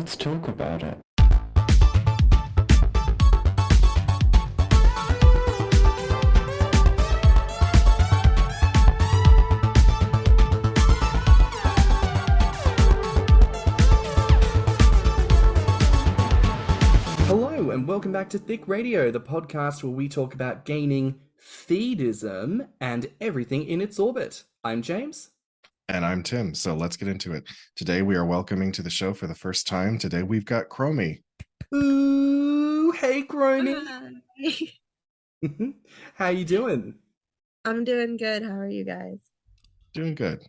Let's talk about it. Hello and welcome back to Thicc Radio, the podcast where we talk about gaining, feedism, and everything in its orbit. I'm James. And I'm Tim, so let's get into it. Today we are welcoming to the show for the first time. Today we've got Chromie. Ooh, hey Chromie. Hi. How you doing? I'm doing good. How are you guys? Doing good.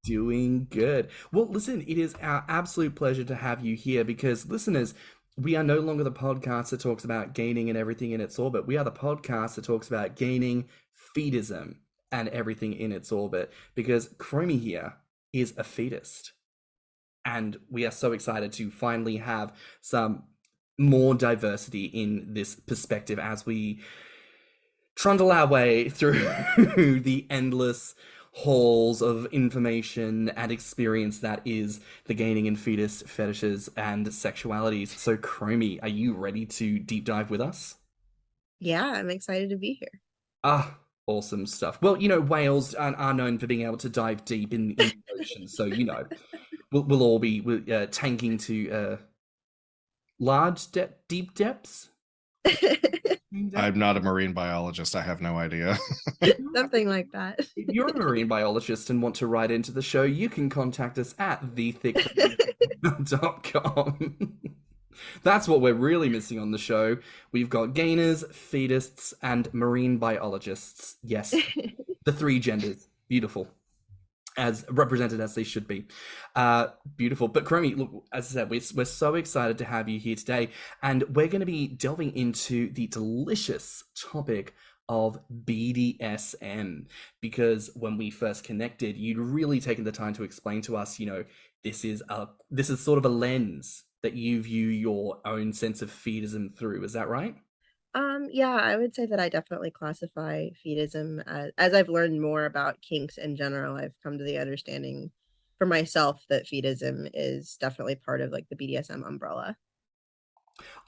Doing good. Well, listen, it is our absolute pleasure to have you here because, listeners, we are no longer the podcast that talks about gaining and everything in its orbit. We are the podcast that talks about gaining, feedism, and everything in its orbit, because Chromie here is a feedist. And we are so excited to finally have some more diversity in this perspective as we trundle our way through the endless halls of information and experience that is the gaining and fetus fetishes and sexualities. So Chromie, are you ready to deep dive with us? Yeah, I'm excited to be here. Awesome stuff. Well, you know, whales are known for being able to dive deep in the ocean, so you know, we'll all be tanking to large deep depths. I'm not a marine biologist. I have no idea. Something like that. If you're a marine biologist and want to write into the show, you can contact us at thiccradio.com. That's what we're really missing on the show. We've got gainers, feedists, and marine biologists. Yes, the three genders. Beautiful. As represented as they should be. Beautiful. But Chromie, look, as I said, we're so excited to have you here today, and we're going to be delving into the delicious topic of BDSM, because when we first connected, you'd really taken the time to explain to us, you know, this is sort of a lens that you view your own sense of feedism through. Is that right? Yeah, I would say that I definitely classify feedism as I've learned more about kinks in general. I've come to the understanding for myself that feedism is definitely part of like the BDSM umbrella.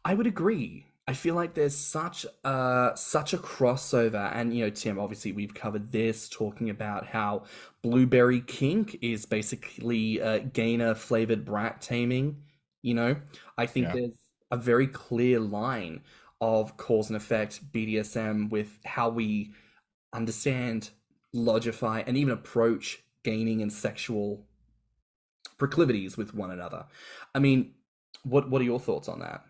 I would agree. I feel like there's such a crossover, and you know, Tim, obviously we've covered this, talking about how blueberry kink is basically gainer flavored brat taming. You know, I think there's a very clear line of cause and effect BDSM with how we understand, logify, and even approach gaining and sexual proclivities with one another. I mean, what are your thoughts on that?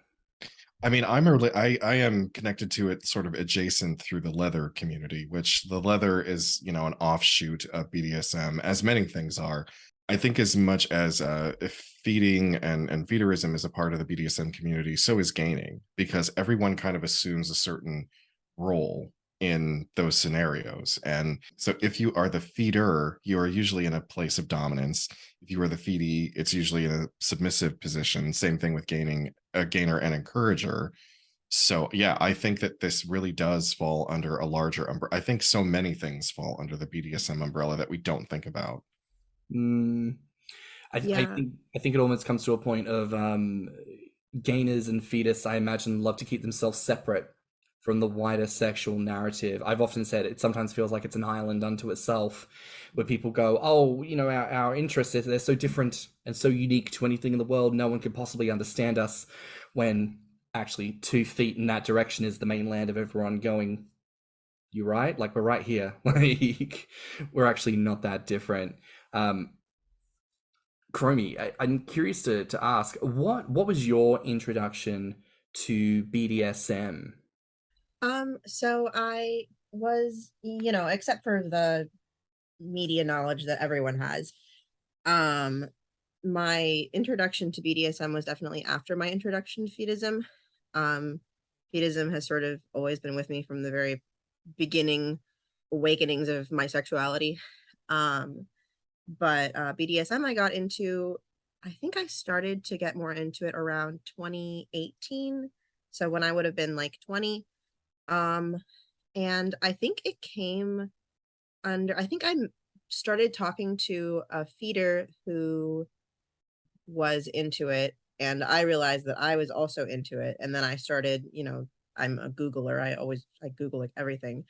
I mean, I am connected to it sort of adjacent through the leather community, which the leather is, you know, an offshoot of BDSM, as many things are. I think as much as if feeding and feederism is a part of the BDSM community, so is gaining, because everyone kind of assumes a certain role in those scenarios. And so if you are the feeder, you are usually in a place of dominance. If you are the feedee, it's usually in a submissive position. Same thing with gaining, a gainer and encourager. So yeah, I think that this really does fall under a larger umbrella. I think so many things fall under the BDSM umbrella that we don't think about. I think it almost comes to a point of gainers and fetus, I imagine, love to keep themselves separate from the wider sexual narrative. I've often said it sometimes feels like it's an island unto itself, where people go, oh, you know, our interests, they're so different and so unique to anything in the world, no one could possibly understand us, when actually 2 feet in that direction is the mainland of everyone going, you right? Like, we're right here. Like, we're actually not that different. Chromie, I'm curious to ask, what was your introduction to BDSM? So I was, you know, except for the media knowledge that everyone has, my introduction to BDSM was definitely after my introduction to feedism. Feedism has sort of always been with me from the very beginning awakenings of my sexuality. But BDSM I got into, I think I started to get more into it around 2018. So when I would have been like 20. And I think it came under, I think I started talking to a feeder who was into it and I realized that I was also into it. And then I started, I'm a Googler. I Google like everything.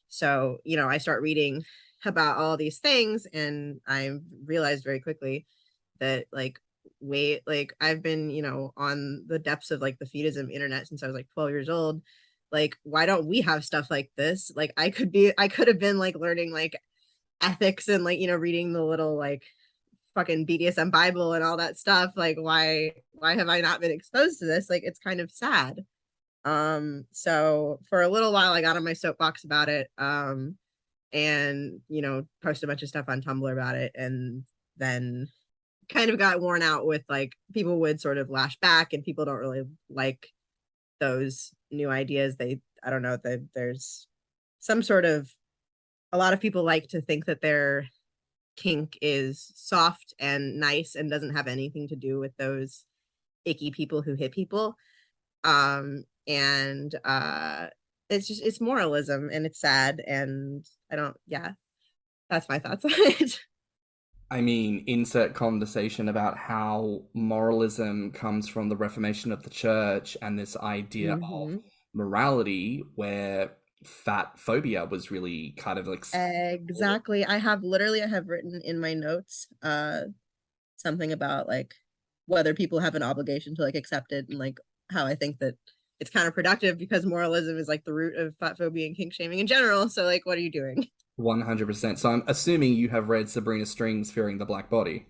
So, I start reading about all these things, and I realized very quickly that like I've been, on the depths of like the fetism internet since I was like 12 years old. Like, why don't we have stuff like this? Like, I could have been like learning like ethics and like, reading the little like fucking BDSM Bible and all that stuff. Like, why have I not been exposed to this? Like, it's kind of sad. So for a little while I got on my soapbox about it. And posted a bunch of stuff on Tumblr about it, and then kind of got worn out with like people would sort of lash back, and people don't really like those new ideas. I don't know, there's some sort of, a lot of people like to think that their kink is soft and nice and doesn't have anything to do with those icky people who hit people. And it's moralism, and it's sad, and that's my thoughts on it. I mean, insert conversation about how moralism comes from the Reformation of the Church and this idea of morality, where fat phobia was really kind of like exactly. I have written in my notes something about like whether people have an obligation to like accept it, and like how I think that it's counterproductive because moralism is like the root of fat phobia and kink shaming in general. So like, what are you doing? 100%. So I'm assuming you have read Sabrina String's Fearing the Black Body.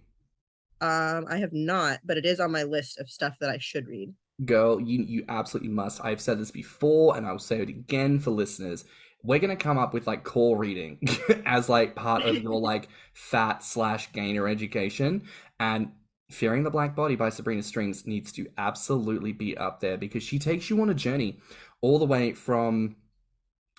I have not, but it is on my list of stuff that I should read. Girl, you absolutely must. I've said this before, and I'll say it again for listeners. We're gonna come up with like core reading as like part of your like fat/gainer education, and Fearing the Black Body by Sabrina Strings needs to absolutely be up there, because she takes you on a journey all the way from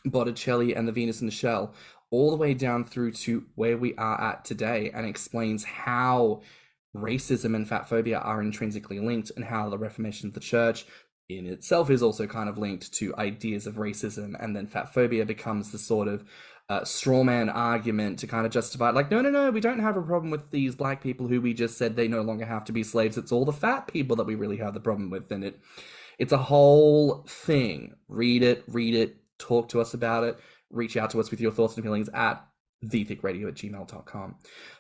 Botticelli and the Venus in the Shell all the way down through to where we are at today, and explains how racism and fat phobia are intrinsically linked, and how the Reformation of the Church in itself is also kind of linked to ideas of racism, and then fat phobia becomes the sort of straw man argument to kind of justify it. Like, no, we don't have a problem with these black people who we just said they no longer have to be slaves. It's all the fat people that we really have the problem with. And it's a whole thing. Read it, talk to us about it, reach out to us with your thoughts and feelings at thiccradio@gmail.com.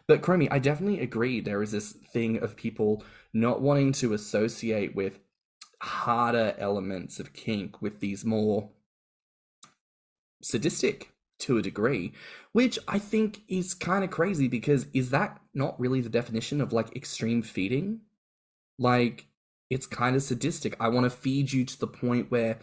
But Chromie, I definitely agree. There is this thing of people not wanting to associate with harder elements of kink with these more sadistic, to a degree, which I think is kind of crazy, because is that not really the definition of like extreme feeding? Like, it's kind of sadistic. I want to feed you to the point where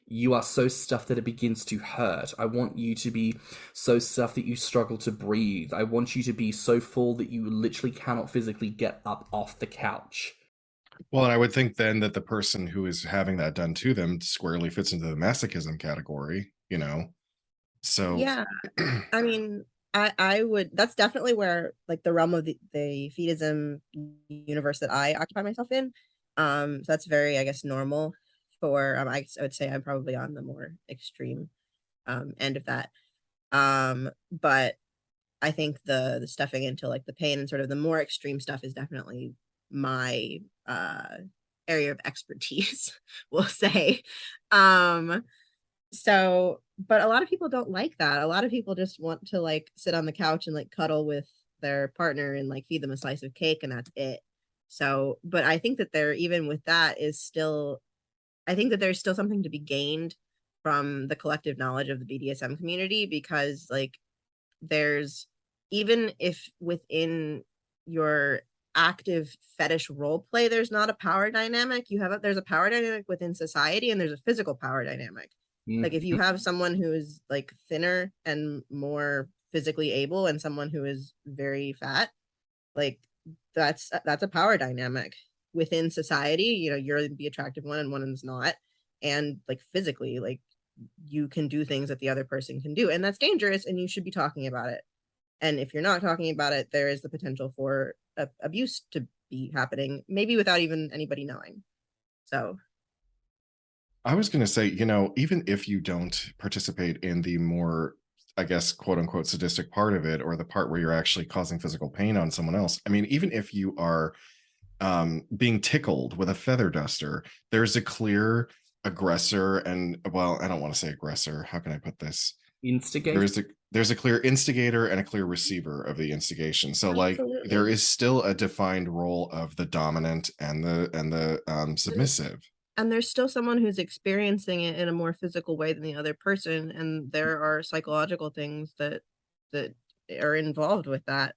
you are so stuffed that it begins to hurt. I want you to be so stuffed that you struggle to breathe. I want you to be so full that you literally cannot physically get up off the couch. Well, and I would think then that the person who is having that done to them squarely fits into the masochism category, So yeah, I mean, I would, that's definitely where like the realm of the fetism universe that I occupy myself in. So that's very, I guess, normal for I would say I'm probably on the more extreme end of that. But I think the stuffing into like the pain and sort of the more extreme stuff is definitely my area of expertise, we'll say. So, but a lot of people don't like that. A lot of people just want to like sit on the couch and like cuddle with their partner and like feed them a slice of cake, and that's it. So, but I think that even with that is still, I think that there's still something to be gained from the collective knowledge of the BDSM community, because like there's, even if within your active fetish role play there's not a power dynamic, there's a power dynamic within society, and there's a physical power dynamic. Like if you have someone who is like thinner and more physically able, and someone who is very fat, like that's a power dynamic within society. You're the attractive one and one is not, and like physically, like you can do things that the other person can do, and that's dangerous, and you should be talking about it. And if you're not talking about it, there is the potential for abuse to be happening, maybe without even anybody knowing. So I was going to say, even if you don't participate in the more, I guess, quote unquote, sadistic part of it, or the part where you're actually causing physical pain on someone else. I mean, even if you are being tickled with a feather duster, there's a clear aggressor and, well, I don't want to say aggressor. How can I put this? Instigate. There's a clear instigator and a clear receiver of the instigation. So like Absolutely. there is still a defined role of the dominant and the submissive. And there's still someone who's experiencing it in a more physical way than the other person, and there are psychological things that are involved with that.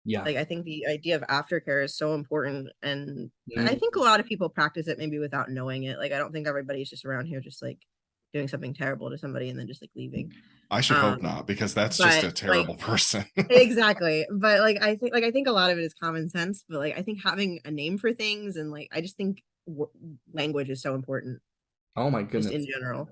Yeah. Like, I think the idea of aftercare is so important, and I Mm. think a lot of people practice it maybe without knowing it. Like, I don't think everybody's just around here just like doing something terrible to somebody and then just like leaving. I should hope not, because that's just But a terrible person. exactly. But I think a lot of it is common sense, but like I think having a name for things, and like I just think language is so important Oh my just goodness. in general.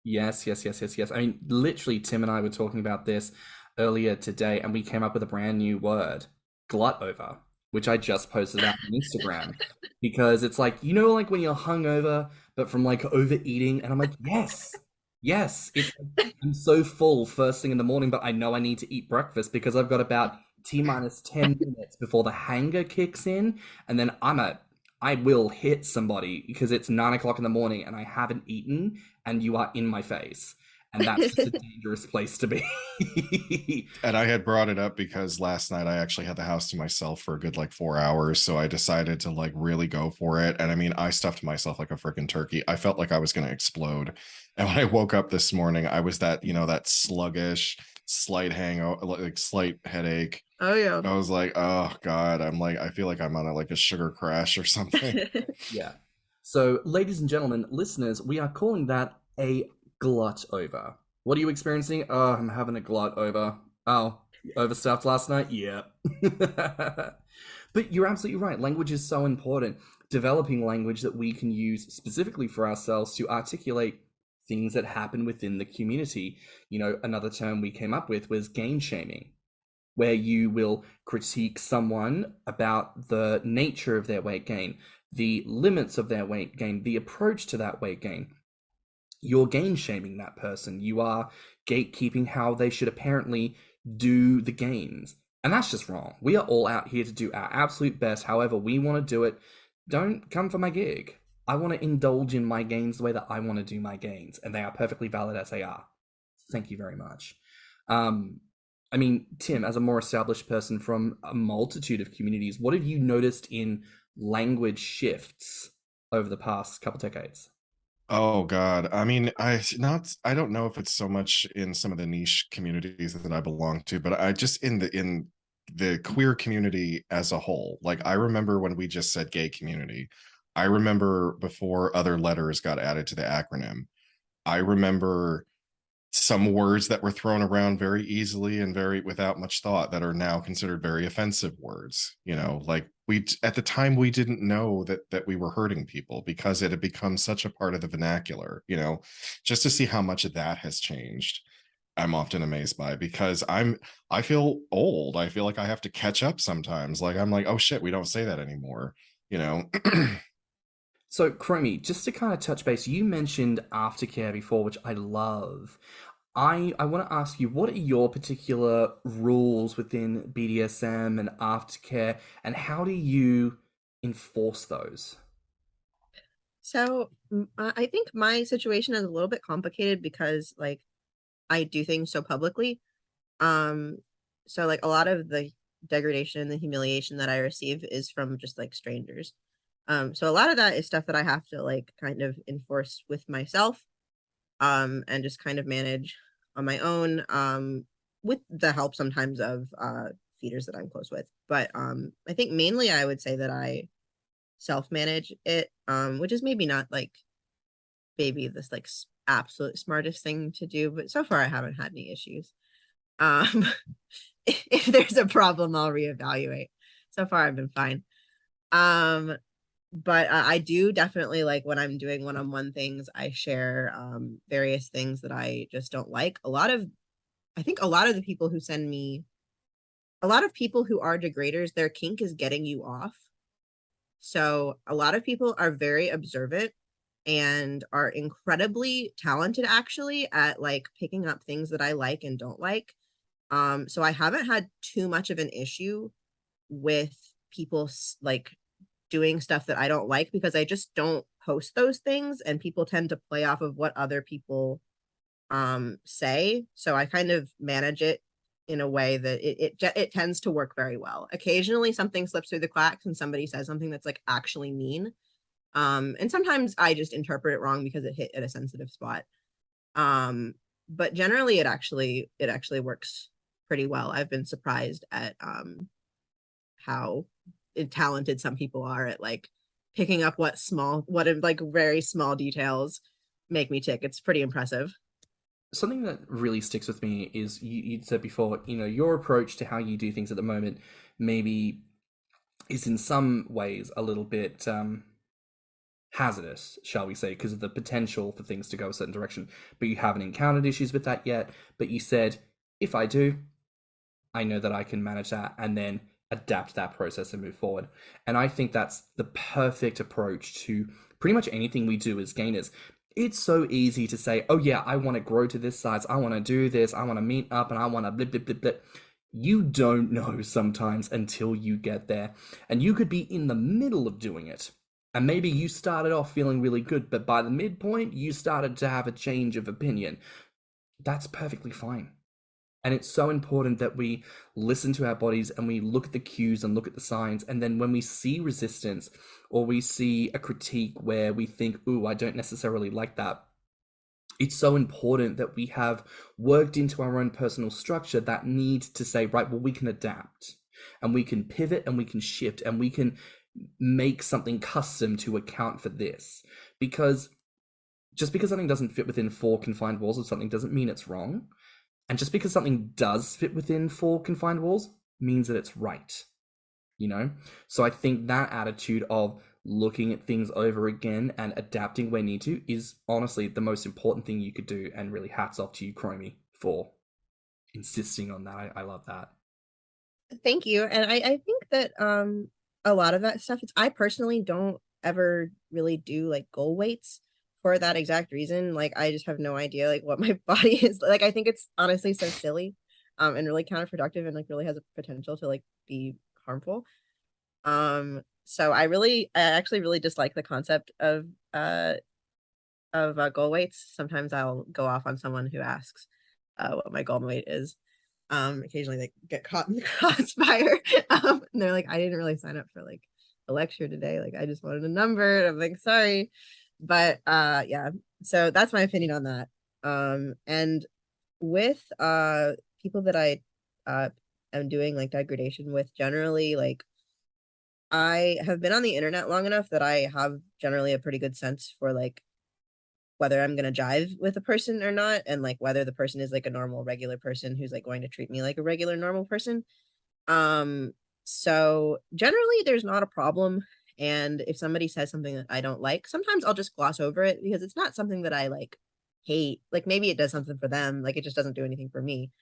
Yes, yes, yes, yes, yes. I mean, literally, Tim and I were talking about this earlier today, and we came up with a brand new word, glut over, which I just posted out on Instagram because it's like, you know, like when you're hungover, but from like overeating, and I'm like, yes, yes, I'm so full first thing in the morning, but I know I need to eat breakfast because I've got about T minus 10 minutes before the hanger kicks in, and then I will hit somebody because it's 9 o'clock in the morning and I haven't eaten and you are in my face. And that's just a dangerous place to be. And I had brought it up because last night I actually had the house to myself for a good like 4 hours. So I decided to like really go for it. And I mean, I stuffed myself like a freaking turkey. I felt like I was going to explode. And when I woke up this morning, I was that, you know, that sluggish, slight hangover, like slight headache. Oh yeah. I was like, oh God, I'm like, I feel like I'm on like a sugar crash or something. Yeah. So, ladies and gentlemen, listeners, we are calling that a glut over. What are you experiencing? Oh, I'm having a glut over. Oh, overstuffed last night? Yeah. But you're absolutely right. Language is so important. Developing language that we can use specifically for ourselves to articulate things that happen within the community. You know, another term we came up with was gain shaming, where you will critique someone about the nature of their weight gain, the limits of their weight gain, the approach to that weight gain. You're gain shaming that person. You are gatekeeping how they should apparently do the gains. And that's just wrong. We are all out here to do our absolute best, however we want to do it. Don't come for my gig. I want to indulge in my gains the way that I want to do my gains, and they are perfectly valid as they are. Thank you very much. I mean, Tim, as a more established person from a multitude of communities, what have you noticed in language shifts over the past couple decades? Oh God. I mean, I don't know if it's so much in some of the niche communities that I belong to, but I just in the queer community as a whole. Like I remember when we just said gay community. I remember before other letters got added to the acronym. I remember some words that were thrown around very easily and very without much thought that are now considered very offensive words. You know, like we at the time we didn't know that we were hurting people because it had become such a part of the vernacular. You know, just to see how much of that has changed, I'm often amazed by, because I feel old. I feel like I have to catch up sometimes. Like I'm like, oh shit, we don't say that anymore. You know. So, Chromie, just to kind of touch base, you mentioned aftercare before, which I love. I want to ask you, what are your particular rules within BDSM and aftercare, and how do you enforce those? So I think my situation is a little bit complicated because like I do things so publicly. Um, so like a lot of the degradation and the humiliation that I receive is from just like strangers. So a lot of that is stuff that I have to like kind of enforce with myself, and just kind of manage on my own, with the help sometimes of feeders that I'm close with. But I think mainly I would say that I self-manage it, which is maybe not like maybe this like absolute smartest thing to do, but so far I haven't had any issues. Um, if there's a problem, I'll reevaluate. So far I've been fine. But I do definitely like when I'm doing one-on-one things, I share various things that I just don't like. I think a lot of the people who send me, a lot of people who are degraders, their kink is getting you off. So a lot of people are very observant and are incredibly talented actually at like picking up things that I like and don't like. So I haven't had too much of an issue with people like doing stuff that I don't like, because I just don't post those things, and people tend to play off of what other people say. So I kind of manage it in a way that it tends to work very well. Occasionally something slips through the cracks and somebody says something that's like actually mean. And sometimes I just interpret it wrong because it hit at a sensitive spot. But generally it actually works pretty well. I've been surprised at how talented some people are at like picking up what like very small details make me tick. It's pretty impressive. Something that really sticks with me is you'd said before, your approach to how you do things at the moment maybe is in some ways a little bit hazardous, shall we say, because of the potential for things to go a certain direction. But you haven't encountered issues with that yet. But you said, if I do, I know that I can manage that and then adapt that process and move forward. And I think that's the perfect approach to pretty much anything we do as gainers. It's so easy to say, oh yeah, I want to grow to this size, I want to do this, I want to meet up, and I want to blip, blip, blip, blip. You don't know sometimes until you get there. And you could be in the middle of doing it. And maybe you started off feeling really good, but by the midpoint, you started to have a change of opinion. That's perfectly fine. And it's so important that we listen to our bodies and we look at the cues and look at the signs. And then when we see resistance or we see a critique where we think, ooh, I don't necessarily like that, it's so important that we have worked into our own personal structure that need to say, right, well, we can adapt and we can pivot and we can shift and we can make something custom to account for this. Because just because something doesn't fit within 4 confined walls of something doesn't mean it's wrong. And just because something does fit within 4 confined walls means that it's right, So I think that attitude of looking at things over again and adapting where need to is honestly the most important thing you could do. And really hats off to you, Chromie, for insisting on that. I love that. Thank you. And I think that a lot of that stuff, I personally don't ever really do like goal weights for that exact reason. Like I just have no idea like what my body is like. I think it's honestly so silly and really counterproductive and like really has a potential to like be harmful. So I actually really dislike the concept of goal weights. Sometimes I'll go off on someone who asks what my goal weight is. Occasionally they get caught in the crossfire. And they're like, I didn't really sign up for like a lecture today. Like I just wanted a number. And I'm like, sorry. But yeah, so that's my opinion on that. And with people that I am doing like degradation with, generally, like I have been on the internet long enough that I have generally a pretty good sense for like whether I'm gonna jive with a person or not, and like whether the person is like a normal regular person who's like going to treat me like a regular normal person. So generally there's not a problem. And if somebody says something that I don't like, sometimes I'll just gloss over it because it's not something that I like hate. Like maybe it does something for them, like it just doesn't do anything for me.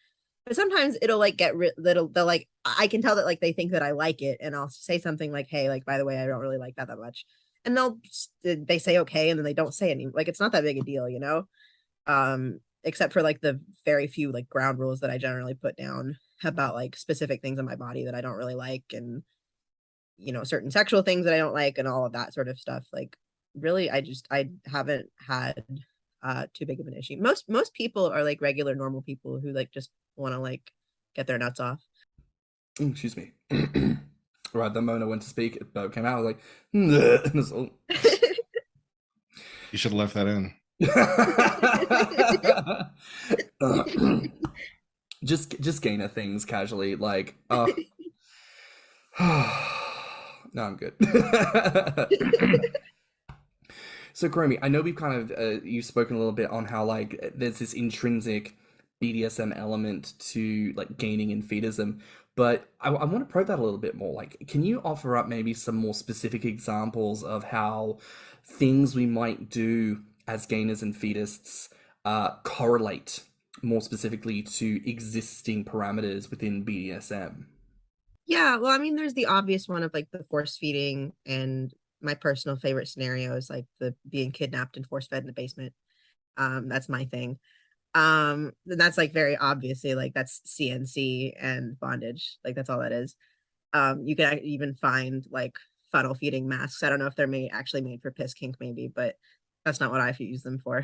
But sometimes it'll like they'll like I can tell that like they think that I like it, and I'll say something like, hey, like by the way, I don't really like that much. And they say okay, and then they don't say anything. Like it's not that big a deal, except for like the very few like ground rules that I generally put down about like specific things in my body that I don't really like, and certain sexual things that I don't like, and all of that sort of stuff. Like really I haven't had too big of an issue. Most people are like regular normal people who like just want to like get their nuts off. Excuse me. Right, the moment I went to speak, it came out. I was like, nah. You should have left that in. Just gainer things casually, like, no, I'm good. So, Chromie, I know we've kind of you've spoken a little bit on how like there's this intrinsic BDSM element to like gaining and fetism, but I want to probe that a little bit more. Like, can you offer up maybe some more specific examples of how things we might do as gainers and fetists correlate more specifically to existing parameters within BDSM? Yeah, well, I mean, there's the obvious one of like the force feeding, and my personal favorite scenario is like the being kidnapped and force fed in the basement. That's my thing. And that's like very obviously like that's CNC and bondage. Like that's all that is. You can even find like funnel feeding masks. I don't know if they're actually made for piss kink, maybe, but that's not what I've used them for.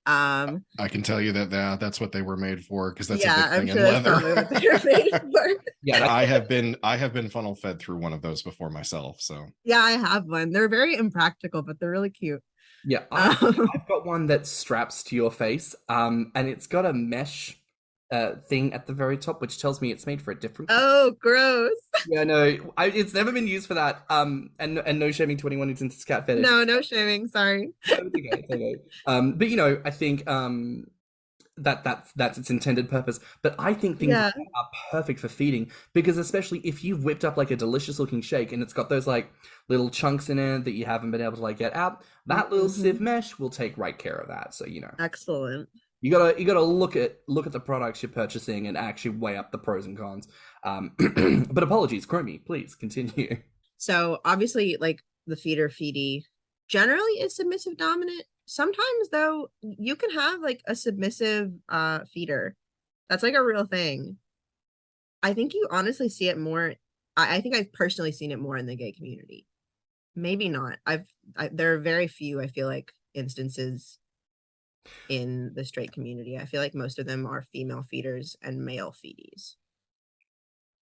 I can tell you that that's what they were made for, because that's a Yeah, big I'm thing sure in that's leather. probably what they're made for. Yeah, I have been funnel fed through one of those before myself. So Yeah, I have one. They're very impractical, but they're really cute. yeah, Um, I've got one that straps to your face, and it's got a mesh thing at the very top, which tells me it's made for a different. oh, gross. Yeah, no, it's never been used for that. And no shaming to anyone who's into this cat fetish. No shaming. Sorry. No, it's okay, it's okay. But you know, I think that's its intended purpose. But I think things Yeah. like that are perfect for feeding, because especially if you've whipped up like a delicious looking shake and it's got those like little chunks in it that you haven't been able to like get out, that little sieve mesh will take right care of that. So you know, Excellent. you gotta look at the products you're purchasing and actually weigh up the pros and cons. But apologies, Chromie, please continue. So obviously, like the feeder feedy generally is submissive dominant. Sometimes though, you can have like a submissive feeder. That's like a real thing. I think you honestly see it more. I think I've personally seen it more in the gay community. Maybe not. There are very few, I feel like, instances in the straight community. I feel like most of them are female feeders and male feedies.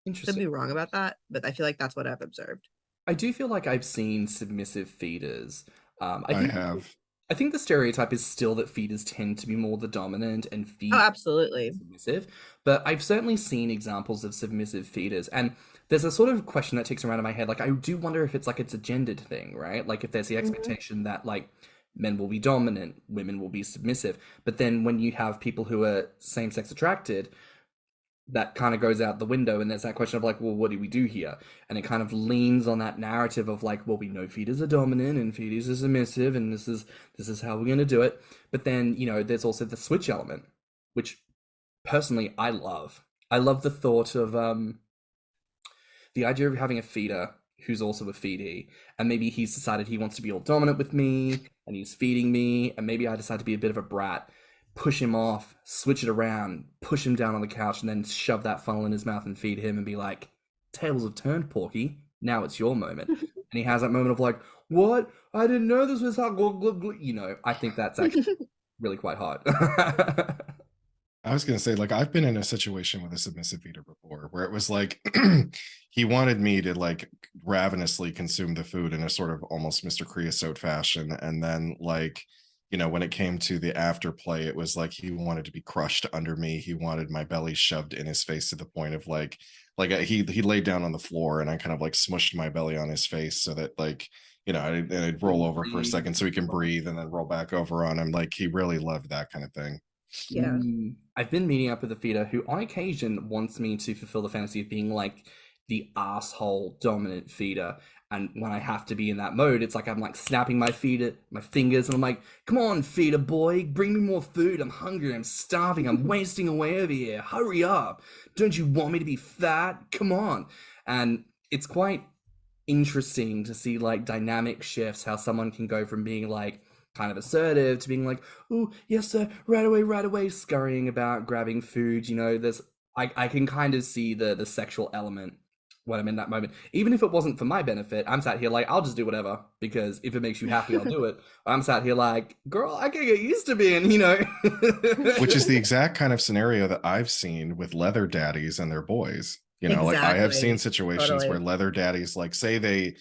Could Interesting. be wrong about that, but I feel like that's what I've observed. I do feel like I've seen submissive feeders. I think the stereotype is still that feeders tend to be more the dominant and feed absolutely submissive, but I've certainly seen examples of submissive feeders, and there's a sort of question that ticks around in my head. Like, I do wonder if it's a gendered thing, right? Like, if there's the expectation that like men will be dominant, women will be submissive, but then when you have people who are same-sex attracted, that kind of goes out the window, and there's that question of like, well, what do we do here? And it kind of leans on that narrative of like, well, we know feeders are dominant and feeders are submissive, and this is how we're going to do it. But then, you know, there's also the switch element, which personally I love the thought of the idea of having a feeder who's also a feedee, and maybe he's decided he wants to be all dominant with me and he's feeding me, and maybe I decide to be a bit of a brat, push him off, switch it around, push him down on the couch, and then shove that funnel in his mouth and feed him and be like, tables have turned, Porky. Now it's your moment. And he has that moment of like, what? I didn't know this was how, you know, I think that's actually really quite hard. I was going to say, like, I've been in a situation with a submissive feeder before where it was like he wanted me to like ravenously consume the food in a sort of almost Mr. Creosote fashion. And then like, you know, when it came to the afterplay, it was like he wanted to be crushed under me. He wanted my belly shoved in his face to the point of like he laid down on the floor and I kind of like smushed my belly on his face so that like, you know, I'd roll over for a second so he can breathe and then roll back over on him. Like, he really loved that kind of thing. Yeah. I've been meeting up with a feeder who on occasion wants me to fulfill the fantasy of being like the asshole dominant feeder. And when I have to be in that mode, it's like I'm like snapping my fingers, and I'm like, come on, feeder boy, bring me more food. I'm hungry, I'm starving, I'm wasting away over here. Hurry up. Don't you want me to be fat? Come on. And it's quite interesting to see like dynamic shifts, how someone can go from being like kind of assertive to being like, oh, yes, sir, right away, scurrying about, grabbing food. You know, I can kind of see the sexual element when I'm in that moment. Even if it wasn't for my benefit, I'm sat here like, I'll just do whatever, because if it makes you happy, I'll do it. I'm sat here like, girl, I can get used to being, you know. Which is the exact kind of scenario that I've seen with leather daddies and their boys. You know, like I have seen situations where leather daddies, like, say they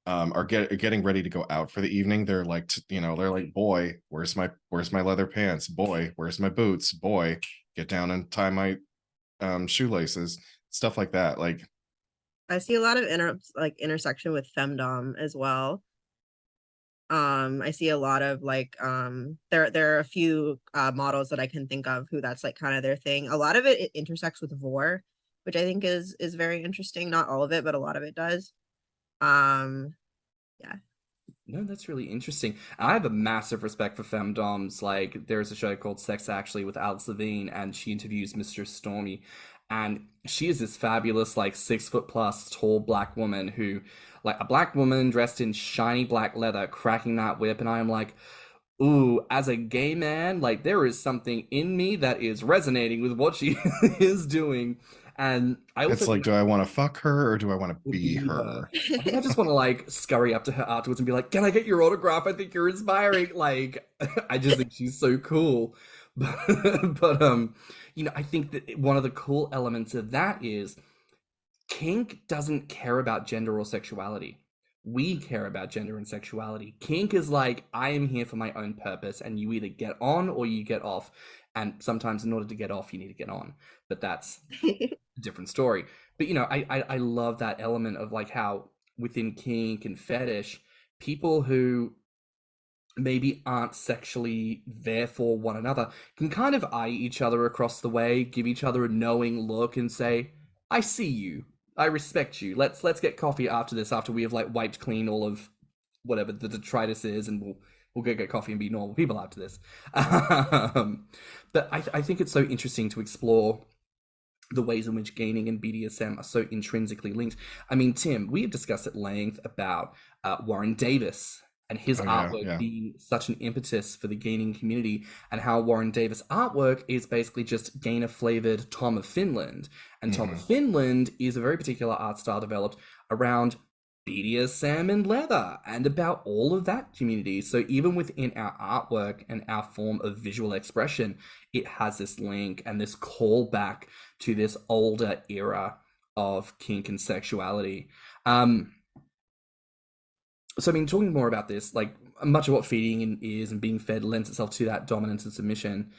are getting ready to go out for the evening. They're like, they're like, boy, where's my leather pants? Boy, where's my boots? Boy, get down and tie my shoelaces, stuff like that. Like, I see a lot of intersection with femdom as well. I see a lot of like there are a few models that I can think of who that's like kind of their thing. A lot of it intersects with vor, which I think is very interesting. Not all of it, but a lot of it does. Yeah. No, that's really interesting. I have a massive respect for femdoms. Like, there's a show called Sex Actually with Alex Levine, and she interviews Mr. Stormy, and she is this fabulous, like, 6'+ tall black woman who, like, a black woman dressed in shiny black leather, cracking that whip, and I am like, ooh, as a gay man, like, there is something in me that is resonating with what she is doing. And I also It's like, think do I want to fuck her or do I want to will be be her. her? I think I just want to like scurry up to her afterwards and be like, "Can I get your autograph? I think you're inspiring." Like, I just think she's so cool. But I think that one of the cool elements of that is kink doesn't care about gender or sexuality. We care about gender and sexuality. Kink is like, I am here for my own purpose, and you either get on or you get off. And sometimes, in order to get off, you need to get on. But that's a different story. But I love that element of like how within kink and fetish, people who maybe aren't sexually there for one another can kind of eye each other across the way, give each other a knowing look, and say, "I see you. I respect you. Let's get coffee after this. After we have like wiped clean all of whatever the detritus is, and we'll go get coffee and be normal people after this." But I think it's so interesting to explore the ways in which gaining and BDSM are so intrinsically linked. I mean, Tim, we have discussed at length about Warren Davis and his artwork being such an impetus for the gaining community, and how Warren Davis artwork is basically just gainer flavored Tom of Finland. And Tom of Finland is a very particular art style developed around BDSM and leather and about all of that community. So even within our artwork and our form of visual expression, it has this link and this callback to this older era of kink and sexuality. So, I mean, talking more about this, like much of what feeding is and being fed lends itself to that dominance and submission.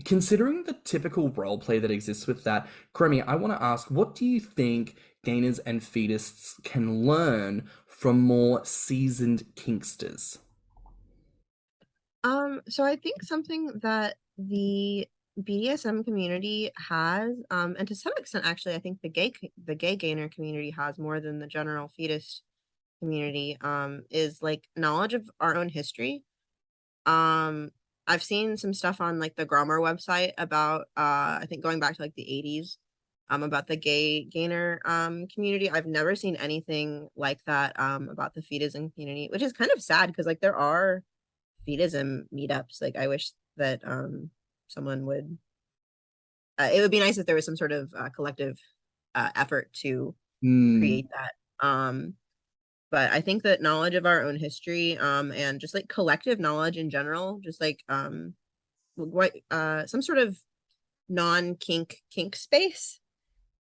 Considering the typical role play that exists with that, Chromie, I want to ask, what do you think gainers and feedists can learn from more seasoned kinksters? So I think something that the BDSM community has, and to some extent, actually, I think the gay gainer community has more than the general fetus community, is like knowledge of our own history. I've seen some stuff on like the Grommr website about I think going back to like the 80s, about the gay gainer community. I've never seen anything like that about the fetism community, which is kind of sad because like there are fetism meetups. Like I wish that someone would it would be nice if there was some sort of collective effort to create that. But I think that knowledge of our own history, and just like collective knowledge in general, just like what some sort of non-kink space,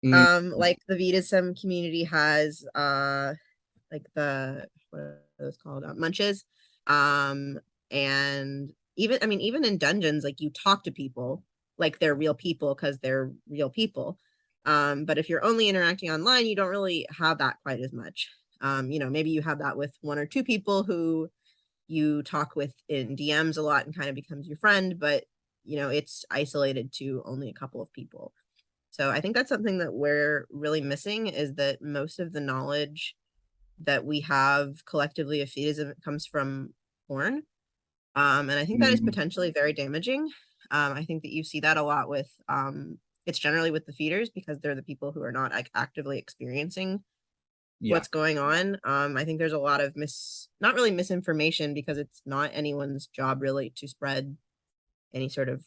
like the BDSM community has, like the what are those called, munches, and even in dungeons, like you talk to people like they're real people because they're real people, but if you're only interacting online, you don't really have that quite as much. Maybe you have that with one or two people who you talk with in DMs a lot and kind of becomes your friend, but it's isolated to only a couple of people. So I think that's something that we're really missing, is that most of the knowledge that we have collectively of fetism comes from porn. And I think that is potentially very damaging. I think that you see that a lot with it's generally with the feeders, because they're the people who are not actively experiencing what's going on. I think there's a lot of not really misinformation, because it's not anyone's job really to spread any sort of,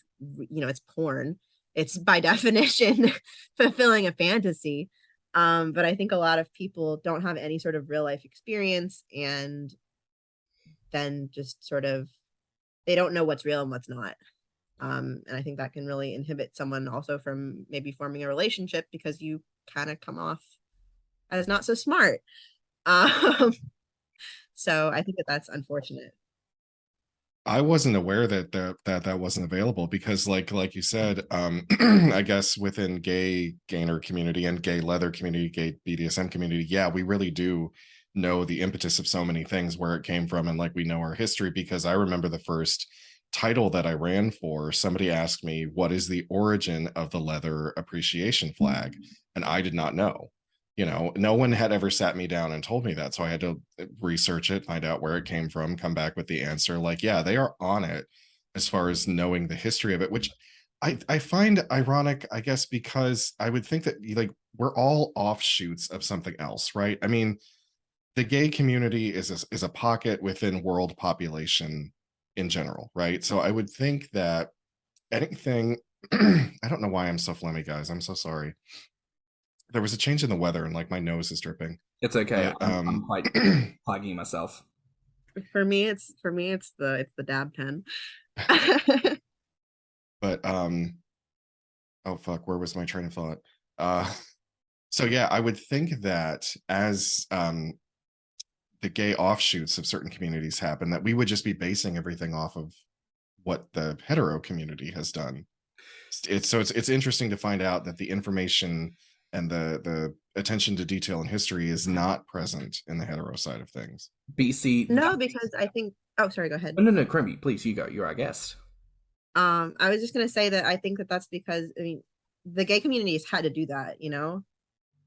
it's porn. It's by definition fulfilling a fantasy. But I think a lot of people don't have any sort of real life experience, and then just sort of, they don't know what's real and what's not. And I think that can really inhibit someone also from maybe forming a relationship, because you kind of come off as not so smart. So I think that that's unfortunate. I wasn't aware that wasn't available, because like you said, I guess within gay gainer community and gay leather community, gay BDSM community, yeah, we really do know the impetus of so many things, where it came from, and like we know our history. Because I remember the first title that I ran for, somebody asked me, what is the origin of the leather appreciation flag? And I did not know. No one had ever sat me down and told me that. So I had to research it, find out where it came from, come back with the answer. Like, yeah, they are on it as far as knowing the history of it, which I find ironic, I guess, because I would think that like we're all offshoots of something else, right? I mean, the gay community is a pocket within world population in general, right? So I would think that anything I don't know why I'm so phlegmy, guys. I'm so sorry. There was a change in the weather and like my nose is dripping. It's okay. But, I'm quite plaguing myself. For me, it's the dab pen. But oh fuck, where was my train of thought? So yeah, I would think that as the gay offshoots of certain communities happen, that we would just be basing everything off of what the hetero community has done. It's interesting to find out that the information and the attention to detail and history is not present in the hetero side of things. BC. No, because I think. Oh, sorry. Go ahead. Oh, no, Chromie, please, you go. You're our guest. I was just gonna say that I think that that's because the gay community has had to do that.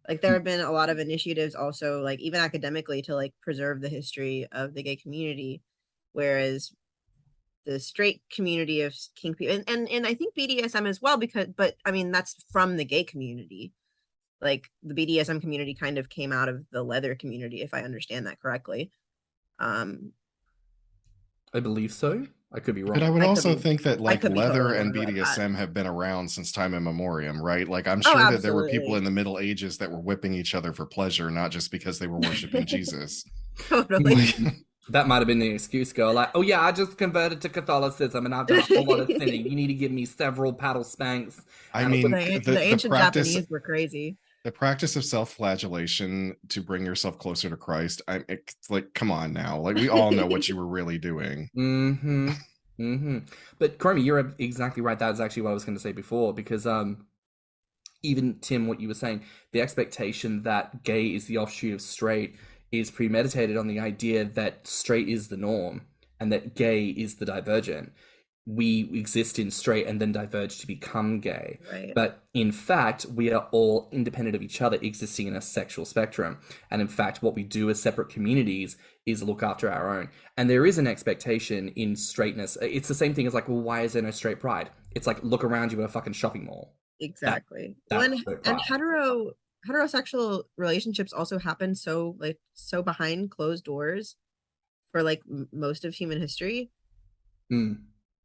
Like there have been a lot of initiatives also, like even academically, to like preserve the history of the gay community, whereas the straight community of kink people and I think BDSM as well, but that's from the gay community. Like the BDSM community kind of came out of the leather community, if I understand that correctly. I believe so. I could be wrong. But I would also think that like leather totally and BDSM have been around since time immemorial, right? Like I'm Oh, sure that absolutely. there were people in the Middle Ages that were whipping each other for pleasure, not just because they were worshiping Jesus. Totally. That might have been the excuse, girl. Like, oh yeah, I just converted to Catholicism and I've done a whole lot of sinning. You need to give me several paddle spanks. I mean, the ancient Japanese were crazy. The practice of self-flagellation to bring yourself closer to Christ. It's like, come on now. Like we all know what you were really doing. Mm-hmm. Mm-hmm. But Chromie, you're exactly right. That was actually what I was going to say before, because even Tim, what you were saying, the expectation that gay is the offshoot of straight is premeditated on the idea that straight is the norm and that gay is the divergent. We exist in straight and then diverge to become gay. Right. But in fact, we are all independent of each other, existing in a sexual spectrum. And in fact, what we do as separate communities is look after our own. And there is an expectation in straightness. It's the same thing as like, well, why is there no straight pride? It's like, look around you at a fucking shopping mall. Exactly. And heterosexual relationships also happen so behind closed doors for like most of human history.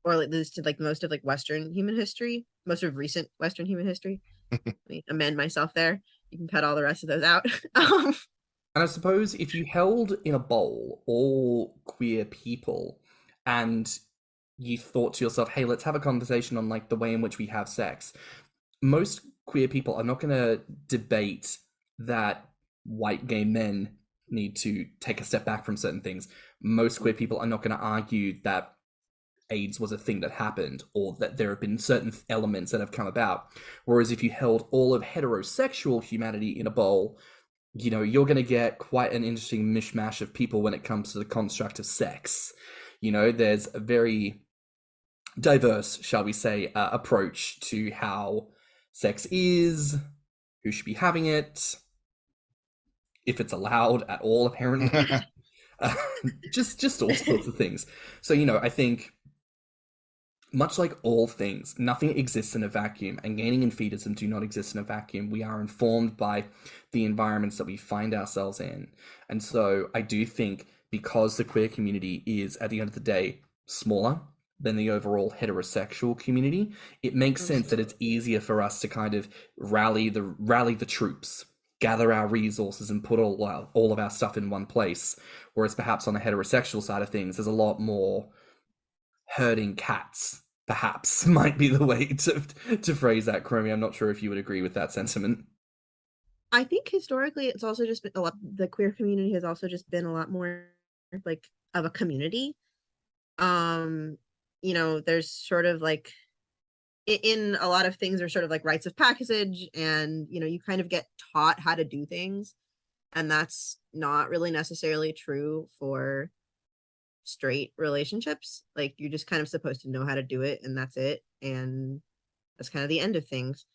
Or like this to like most of like Western human history, most of recent Western human history. Let me amend myself there. You can cut all the rest of those out. And I suppose if you held in a bowl all queer people and you thought to yourself, hey, let's have a conversation on like the way in which we have sex, most queer people are not going to debate that white gay men need to take a step back from certain things. Most queer people are not going to argue that AIDS was a thing that happened or that there have been certain elements that have come about. Whereas if you held all of heterosexual humanity in a bowl, you're going to get quite an interesting mishmash of people when it comes to the construct of sex. There's a very diverse, shall we say, approach to how sex is, who should be having it, if it's allowed at all, apparently. just all sorts of things. So, I think much like all things, nothing exists in a vacuum, and gaining and fetism do not exist in a vacuum. We are informed by the environments that we find ourselves in. And so I do think because the queer community is, at the end of the day, smaller than the overall heterosexual community, it makes sense that it's easier for us to kind of rally the troops, gather our resources and put all of our stuff in one place. Whereas perhaps on the heterosexual side of things, there's a lot more herding cats, perhaps, might be the way to phrase that. Chromie, I'm not sure if you would agree with that sentiment. I think historically it's also just been a lot, the queer community has also just been a lot more like of a community. There's sort of like in a lot of things are sort of like rites of passage, and you kind of get taught how to do things, and that's not really necessarily true for straight relationships. Like you're just kind of supposed to know how to do it, and that's it, and that's kind of the end of things.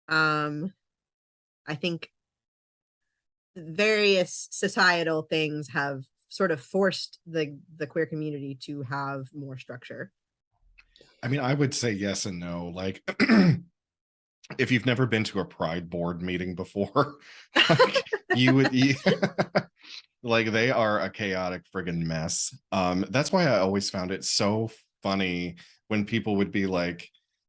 I think various societal things have sort of forced the queer community to have more structure. I mean, I would say yes and no. Like, if you've never been to a Pride board meeting before, like, like they are a chaotic friggin' mess. That's why I always found it so funny when people would be like,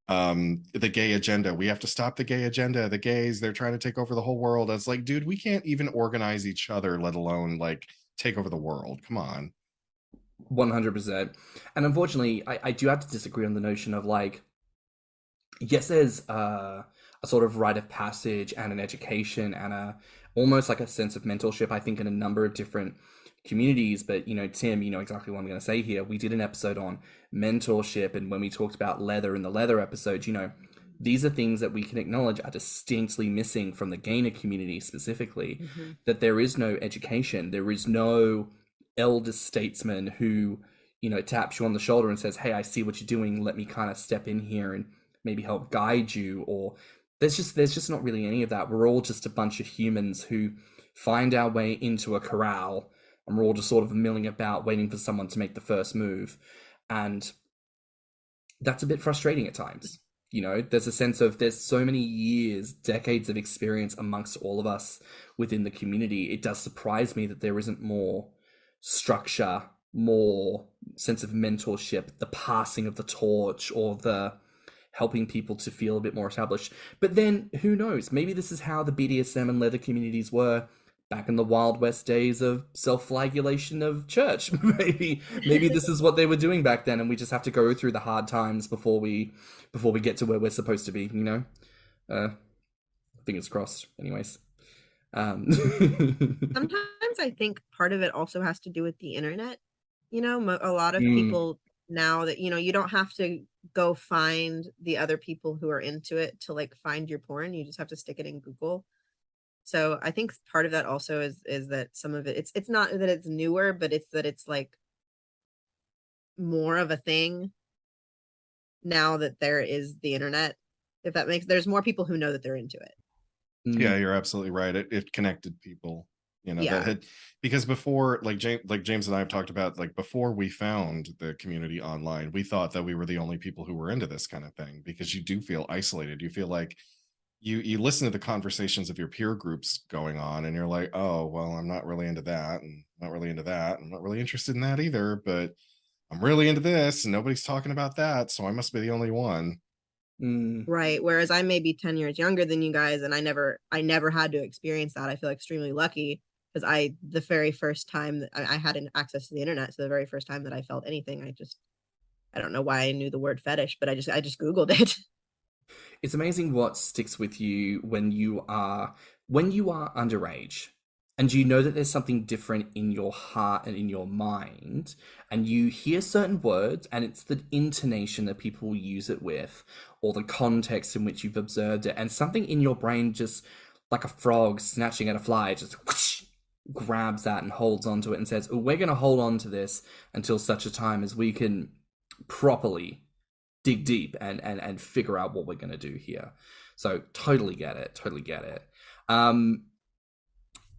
The gay agenda. We have to stop the gay agenda. The gays, they're trying to take over the whole world. It's like, dude, we can't even organize each other, let alone like take over the world. Come on. 100%. And unfortunately, I do have to disagree on the notion of like, yes, there's a sort of rite of passage and an education and a almost like a sense of mentorship, I think, in a number of different communities. But, you know, Tim, you know exactly what I'm going to say here. We did an episode on mentorship, and when we talked about leather in the leather episode, you know, these are things that we can acknowledge are distinctly missing from the gainer community specifically, that there is no education, there is no elder statesman who, you know, taps you on the shoulder and says, hey, I see what you're doing, let me kind of step in here and maybe help guide you. Or there's just not really any of that. We're all just a bunch of humans who find our way into a corral, and we're all just sort of milling about waiting for someone to make the first move. And that's a bit frustrating at times. You know, there's a sense of there's so many years, decades of experience amongst all of us within the community. It does surprise me that there isn't more structure, more sense of mentorship, the passing of the torch, or the helping people to feel a bit more established. But then who knows? Maybe this is how the BDSM and leather communities were back in the Wild West days of self-flagellation of church. maybe this is what they were doing back then, and we just have to go through the hard times before we get to where we're supposed to be, you know? Fingers crossed, anyways. Sometimes I think part of it also has to do with the internet. You know, a lot of people now that, you know, you don't have to go find the other people who are into it to like find your porn. You just have to stick it in Google. So I think part of that also is that some of it, it's not that it's newer, but it's that it's like more of a thing now that there is the internet. If that makes, there's more people who know that they're into it. Yeah, you're absolutely right. It connected people, you know, that had, because before, like James and I have talked about, like before we found the community online, we thought that we were the only people who were into this kind of thing, because you do feel isolated. You feel like you listen to the conversations of your peer groups going on, and you're like, oh, well, I'm not really into that, and not really into that. I'm not really interested in that either, but I'm really into this, and nobody's talking about that, so I must be the only one. Right. Whereas I may be 10 years younger than you guys, and I never had to experience that. I feel extremely lucky because the very first time that I had access to the internet, so the very first time that I felt anything, I don't know why I knew the word fetish, but I just Googled it. It's amazing what sticks with you when you are underage, and you know that there's something different in your heart and in your mind, and you hear certain words, and it's the intonation that people use it with, or the context in which you've observed it, and something in your brain, just like a frog snatching at a fly, just whoosh, grabs that and holds onto it and says, oh, we're going to hold on to this until such a time as we can properly dig deep and figure out what we're going to do here. So totally get it.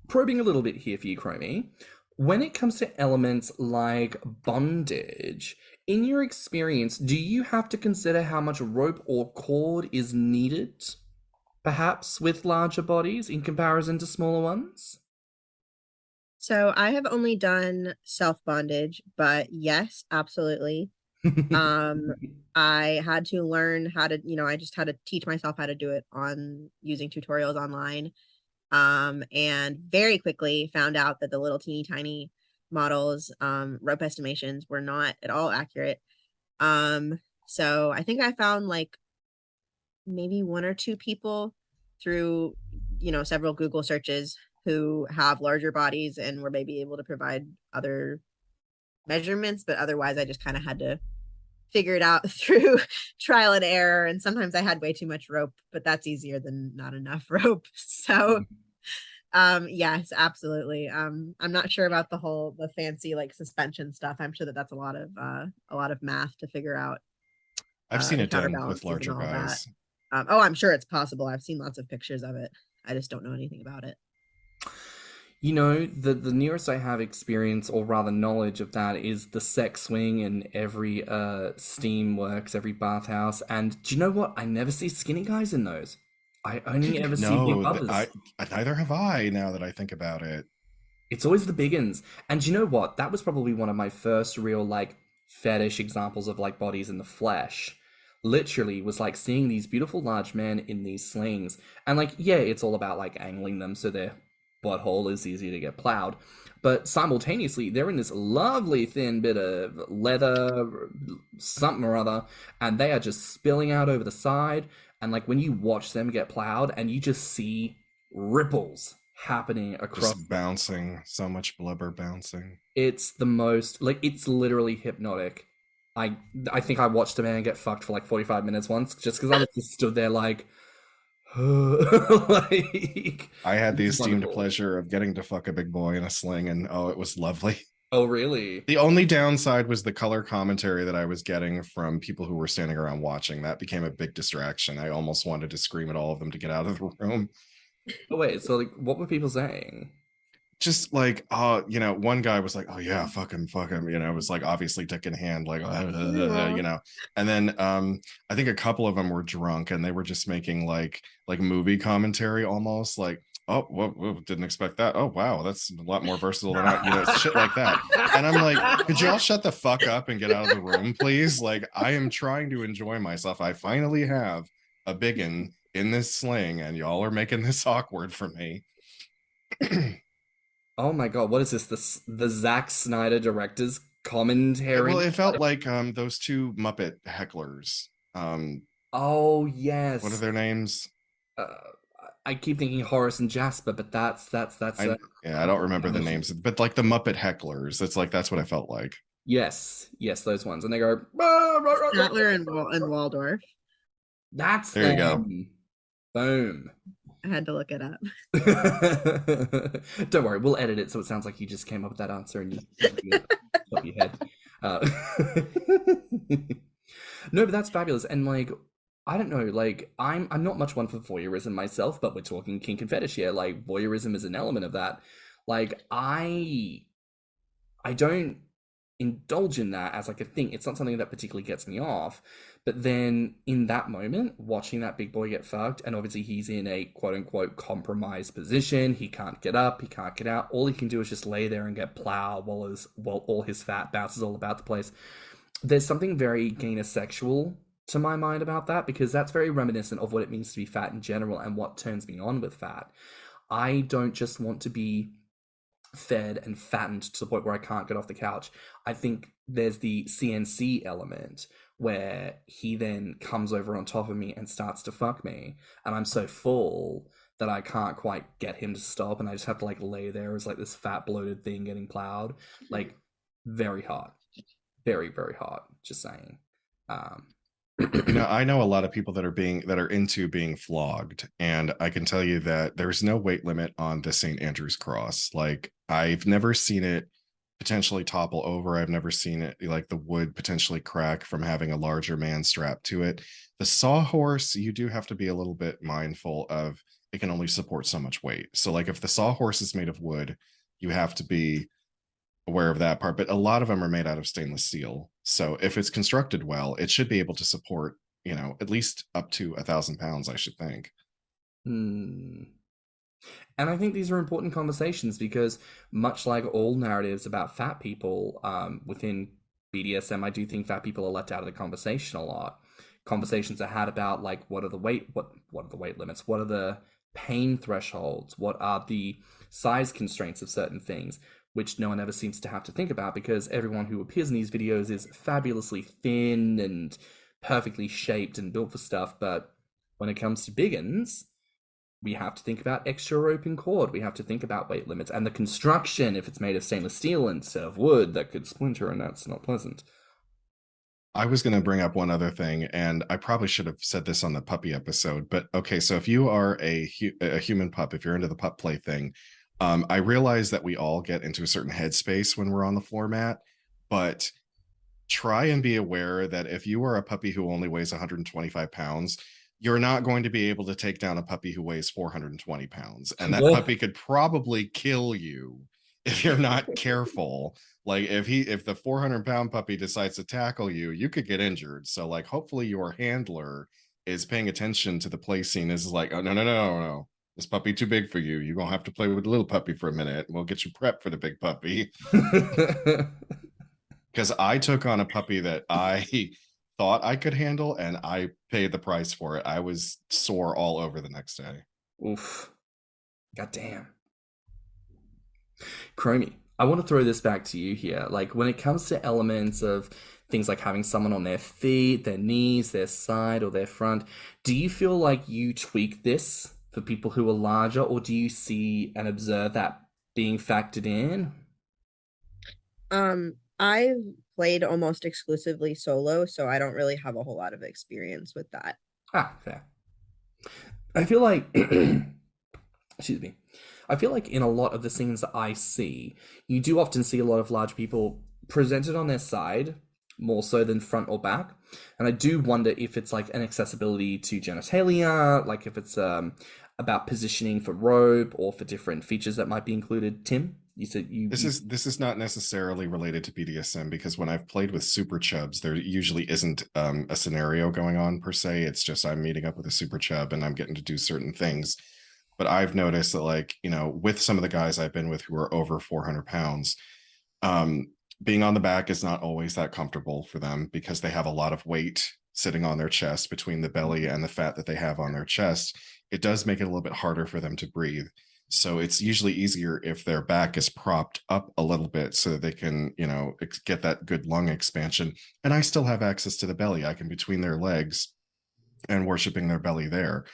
Probing a little bit here for you, Chromie. When it comes to elements like bondage, in your experience, do you have to consider how much rope or cord is needed, perhaps with larger bodies in comparison to smaller ones? So I have only done self-bondage, but yes, absolutely. I had to learn how to, you know, I just had to teach myself how to do it on using tutorials online. And very quickly found out that the little teeny tiny models, rope estimations were not at all accurate. So I think I found like maybe one or two people through, you know, several Google searches who have larger bodies and were maybe able to provide other measurements, but otherwise I just kind of had to figure it out through trial and error. And sometimes I had way too much rope, but that's easier than not enough rope. So yes, absolutely. I'm not sure about the fancy like suspension stuff. I'm sure that that's a lot of math to figure out. I've seen it done with larger guys. Oh, I'm sure it's possible. I've seen lots of pictures of it. I just don't know anything about it. You know, the nearest I have experience, or rather knowledge of that, is the sex swing in every steam works, every bathhouse. And do you know what? I never see skinny guys in those. I only ever see big brothers. Neither have I, now that I think about it. It's always the big uns. And do you know what? That was probably one of my first real, like, fetish examples of, like, bodies in the flesh. literally was like seeing these beautiful large men in these slings, and like, yeah, it's all about like angling them so their butthole is easy to get plowed, but simultaneously they're in this lovely thin bit of leather something or other, and they are just spilling out over the side. And like when you watch them get plowed and you just see ripples happening across, just bouncing, so much blubber bouncing. it's the most, like, it's literally hypnotic. I think I watched a man get fucked for like 45 minutes once just because I was just stood there like, like, I had the esteemed wonderful. pleasure of getting to fuck a big boy in a sling, and oh, it was lovely. Oh, really? The only downside was the color commentary that I was getting from people who were standing around watching. That became a big distraction. I almost wanted to scream at all of them to get out of the room. Oh, wait, so like, what were people saying? Just like, you know, one guy was like, oh yeah, fuck him, you know, it was like obviously dick in hand, like, you know. And then I think a couple of them were drunk and they were just making like movie commentary almost, like, oh, whoa, didn't expect that, oh wow, that's a lot more versatile than I, you know, shit like that. And I'm like, could you all shut the fuck up and get out of the room, please? Like, I am trying to enjoy myself. I finally have a biggin in this sling and y'all are making this awkward for me. Oh my god, what is this? The Zack Snyder director's commentary? Well, it felt like those two Muppet hecklers. Oh yes. What are their names? I keep thinking Horace and Jasper, but that's yeah, I don't remember the names, but like the Muppet hecklers. It's like that's what I felt like. Yes, those ones, and they go Statler and Waldorf. That's there. You go. Boom. I had to look it up. Don't worry, we'll edit it so it sounds like you just came up with that answer and you top your head. No, but that's fabulous. And like, I don't know, like, I'm not much one for voyeurism myself, but we're talking kink and fetish here. Like, voyeurism is an element of that. Like, I don't indulge in that as like a thing. It's not something that particularly gets me off. But then in that moment, watching that big boy get fucked, and obviously he's in a quote unquote compromised position. He can't get up, he can't get out. All he can do is just lay there and get plowed while all his fat bounces all about the place. There's something very gayness sexual to my mind about that, because that's very reminiscent of what it means to be fat in general and what turns me on with fat. I don't just want to be fed and fattened to the point where I can't get off the couch. I think there's the CNC element where he then comes over on top of me and starts to fuck me, and I'm so full that I can't quite get him to stop, and I just have to like lay there as like this fat bloated thing getting plowed. Like, very hot, very, very hot, just saying. You know, I know a lot of people that are into being flogged, and I can tell you that there's no weight limit on the St. Andrew's cross. Like, I've never seen it potentially topple over. I've never seen it like the wood potentially crack from having a larger man strapped to it. The sawhorse, you do have to be a little bit mindful of, it can only support so much weight. So like if the sawhorse is made of wood, you have to be aware of that part, but a lot of them are made out of stainless steel. So if it's constructed well, it should be able to support, you know, at least up to 1,000 pounds, I should think. And I think these are important conversations because, much like all narratives about fat people within BDSM, I do think fat people are left out of the conversation a lot. Conversations are had about like what are the weight limits, what are the pain thresholds, what are the size constraints of certain things, which no one ever seems to have to think about because everyone who appears in these videos is fabulously thin and perfectly shaped and built for stuff. But when it comes to biggins, we have to think about extra open cord. We have to think about weight limits and the construction. If it's made of stainless steel instead of wood, that could splinter, and that's not pleasant. I was going to bring up one other thing, and I probably should have said this on the puppy episode, but okay, so if you are a human pup, if you're into the pup play thing, I realize that we all get into a certain headspace when we're on the floor mat, but try and be aware that if you are a puppy who only weighs 125 pounds, you're not going to be able to take down a puppy who weighs 420 pounds. And that puppy could probably kill you if you're not careful. Like if the 400-pound puppy decides to tackle you, you could get injured. So like, hopefully your handler is paying attention to the play scene. Is like, oh, no. This puppy too big for you. You're going to have to play with the little puppy for a minute. We'll get you prepped for the big puppy. Because I took on a puppy that I thought I could handle, and I paid the price for it. I was sore all over the next day. Oof. God damn. Chromie, I want to throw this back to you here. Like, when it comes to elements of things like having someone on their feet, their knees, their side, or their front, do you feel like you tweak this for people who are larger, or do you see and observe that being factored in? I've played almost exclusively solo, so I don't really have a whole lot of experience with that. Ah, fair. I feel like, excuse me, I feel like in a lot of the scenes that I see, you do often see a lot of large people presented on their side, more so than front or back. And I do wonder if it's like an accessibility to genitalia, like if it's about positioning for rope or for different features that might be included. Tim, you said This is not necessarily related to BDSM, because when I've played with super chubs, there usually isn't a scenario going on per se. It's just I'm meeting up with a super chub and I'm getting to do certain things. But I've noticed that, like, you know, with some of the guys I've been with who are over 400 pounds, being on the back is not always that comfortable for them, because they have a lot of weight sitting on their chest between the belly and the fat that they have on their chest. It does make it a little bit harder for them to breathe. So it's usually easier if their back is propped up a little bit so that they can, you know, get that good lung expansion. And I still have access to the belly. I can between their legs and worshiping their belly there.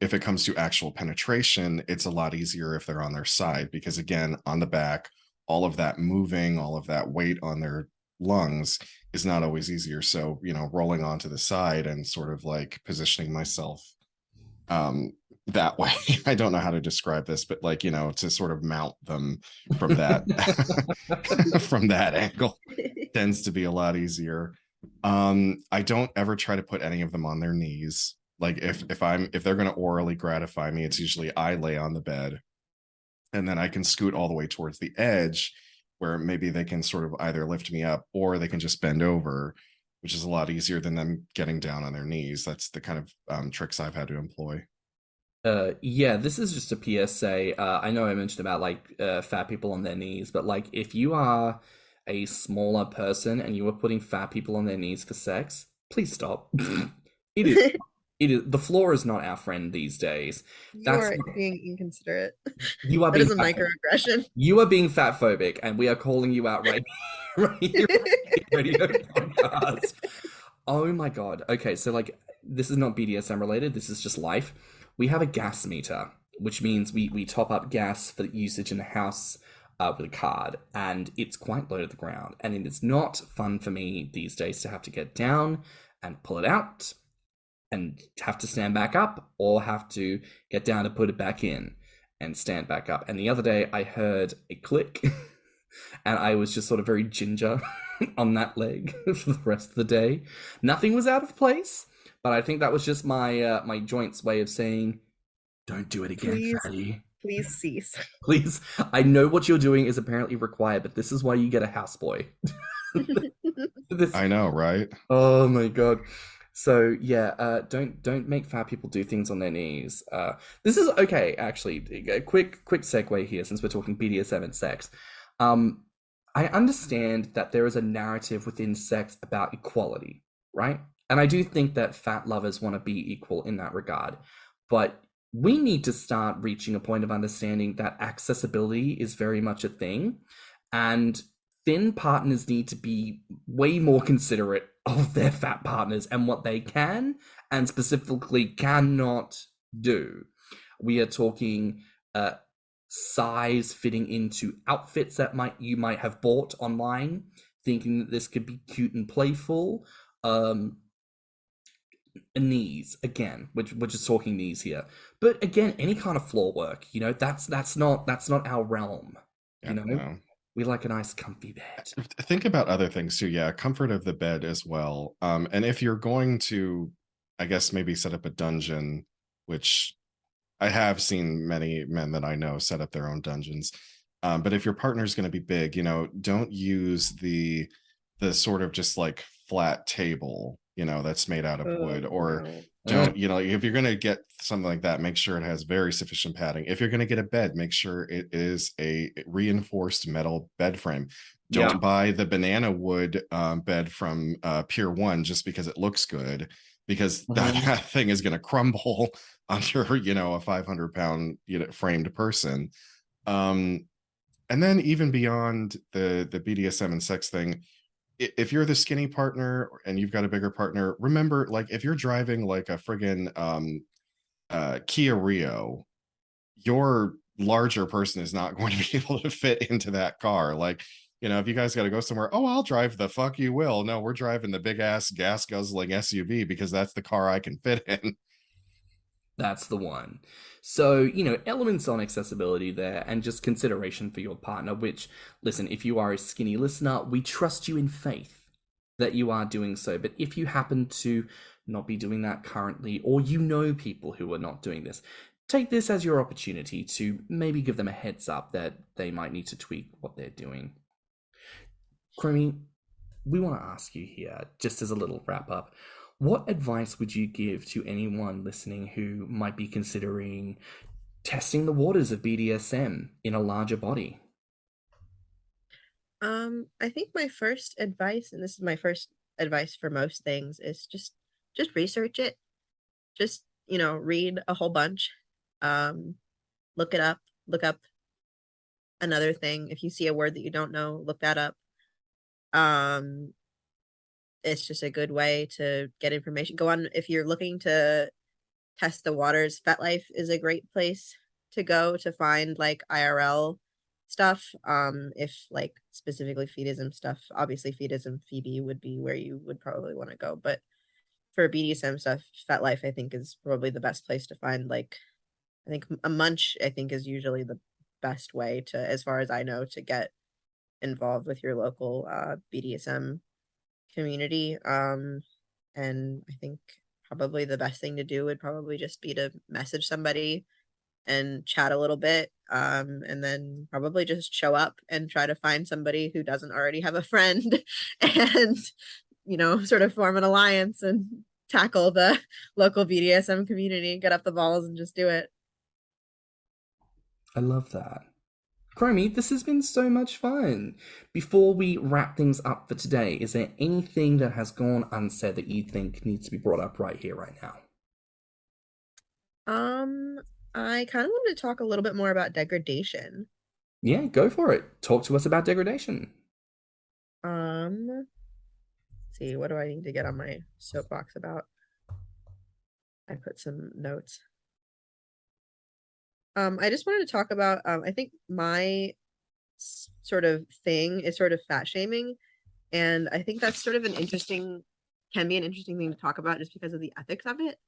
If it comes to actual penetration, it's a lot easier if they're on their side, because again, on the back, all of that moving, all of that weight on their lungs is not always easier. So, you know, rolling onto the side and sort of like positioning myself that way. I don't know how to describe this, but like, you know, to sort of mount them from that from that angle tends to be a lot easier. I don't ever try to put any of them on their knees. Like if they're going to orally gratify me, it's usually I lay on the bed and then I can scoot all the way towards the edge where maybe they can sort of either lift me up or they can just bend over, which is a lot easier than them getting down on their knees. That's the kind of tricks I've had to employ. Yeah, this is just a PSA. I know I mentioned about like fat people on their knees, but like if you are a smaller person and you are putting fat people on their knees for sex, please stop. It is the floor is not our friend these days. You're being inconsiderate. You are that being is a microaggression. You are being fat phobic, and we are calling you out right here on the radio podcast. Oh my god. Okay, so like this is not BDSM related, this is just life. We have a gas meter, which means we top up gas for usage in the house with a card, and it's quite low to the ground. And it is not fun for me these days to have to get down and pull it out and have to stand back up, or have to get down to put it back in and stand back up. And the other day I heard a click and I was just sort of very ginger on that leg for the rest of the day. Nothing was out of place, but I think that was just my my joint's way of saying, don't do it again, fatty. Please cease. Please. I know what you're doing is apparently required, but this is why you get a houseboy. I know, right? Oh my god. So yeah, don't make fat people do things on their knees. This is okay, actually. A quick segue here, since we're talking BDSM and sex. I understand that there is a narrative within sex about equality, right? And I do think that fat lovers want to be equal in that regard. But we need to start reaching a point of understanding that accessibility is very much a thing, and thin partners need to be way more considerate of their fat partners and what they can and specifically cannot do. We are talking size fitting into outfits that you might have bought online, thinking that this could be cute and playful. Knees again, which we're just talking knees here, but again, any kind of floor work, you know, that's not our realm. You know, no. We like a nice comfy bed. Think about other things too. Yeah, comfort of the bed as well. And if you're going to, I guess, maybe set up a dungeon, which I have seen many men that I know set up their own dungeons. But if your partner's going to be big, you know, don't use the sort of just like flat table that's made out of wood. Oh, Or no. don't, if you're going to get something like that, make sure it has very sufficient padding. If you're going to get a bed, make sure it is a reinforced metal bed frame. Yeah. Don't buy the banana wood bed from Pier 1 just because it looks good, because that thing is going to crumble under, a 500-pound framed person. And then even beyond the BDSM and sex thing, if you're the skinny partner and you've got a bigger partner, remember, like, if you're driving like a friggin' Kia Rio, your larger person is not going to be able to fit into that car. Like, if you guys got to go somewhere, oh, I'll drive the fuck you will. No, we're driving the big ass gas guzzling SUV because that's the car I can fit in. That's the one. So, elements on accessibility there and just consideration for your partner, which, listen, if you are a skinny listener, we trust you in faith that you are doing so. But if you happen to not be doing that currently, or people who are not doing this, take this as your opportunity to maybe give them a heads up that they might need to tweak what they're doing. Chromie, we want to ask you here, just as a little wrap up, what advice would you give to anyone listening who might be considering testing the waters of BDSM in a larger body? I think my first advice, and this is my first advice for most things, is just research it. Just, read a whole bunch. Look it up. Look up another thing. If you see a word that you don't know, look that up. It's just a good way to get information. Go on, if you're looking to test the waters, FetLife is a great place to go to find like IRL stuff. If like specifically fetism stuff, obviously fetism Phoebe would be where you would probably want to go. But for BDSM stuff, FetLife I think is probably the best place to find. Like, I think a munch I think is usually the best way to, as far as I know, to get involved with your local BDSM community. And I think probably the best thing to do would probably just be to message somebody and chat a little bit, and then probably just show up and try to find somebody who doesn't already have a friend and sort of form an alliance and tackle the local BDSM community, get up the balls and just do it. I love that. Chromie, this has been so much fun. Before we wrap things up for today, is there anything that has gone unsaid that you think needs to be brought up right here, right now? I kind of wanted to talk a little bit more about degradation. Yeah, go for it. Talk to us about degradation. Let's see, what do I need to get on my soapbox about? I put some notes. I just wanted to talk about, I think my sort of thing is sort of fat shaming. And I think that's sort of can be an interesting thing to talk about just because of the ethics of it.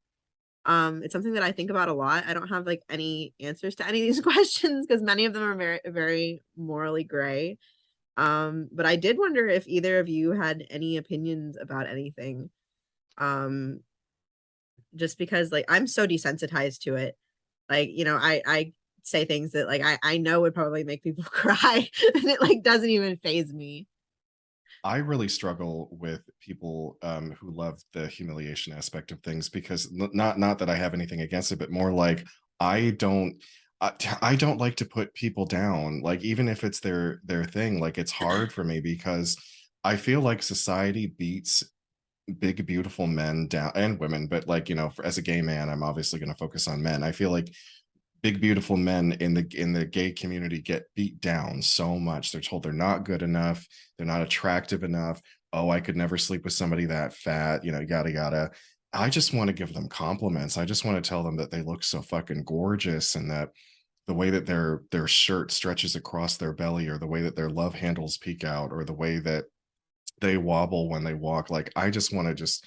It's something that I think about a lot. I don't have like any answers to any of these questions because many of them are very, very morally gray. But I did wonder if either of you had any opinions about anything. Just because like I'm so desensitized to it. Like, I say things that like I know would probably make people cry and it like doesn't even faze me. I really struggle with people who love the humiliation aspect of things, because not that I have anything against it, but more like I don't like to put people down. Like, even if it's their thing, like, it's hard for me because I feel like society beats big beautiful men down, and women, but like, as a gay man, I'm obviously going to focus on men. I feel like big beautiful men in the gay community get beat down so much. They're told they're not good enough, they're not attractive enough. Oh, I could never sleep with somebody that fat, yada yada. I just want to give them compliments. I just want to tell them that they look so fucking gorgeous, and that the way that their shirt stretches across their belly, or the way that their love handles peek out, or the way that they wobble when they walk, like, I just want to just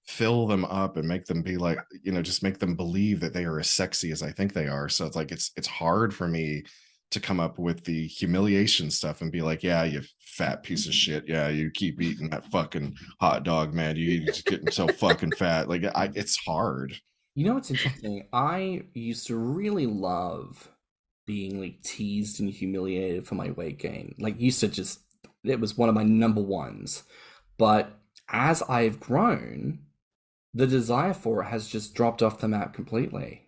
fill them up and make them be like, just make them believe that they are as sexy as I think they are. So it's like it's hard for me to come up with the humiliation stuff and be like, yeah, you fat piece of shit, yeah, you keep eating that fucking hot dog, man, you're just getting so fucking fat. Like, it's hard. What's interesting? I used to really love being like teased and humiliated for my weight gain. Like, used to just, it was one of my number ones. But as I've grown, the desire for it has just dropped off the map completely.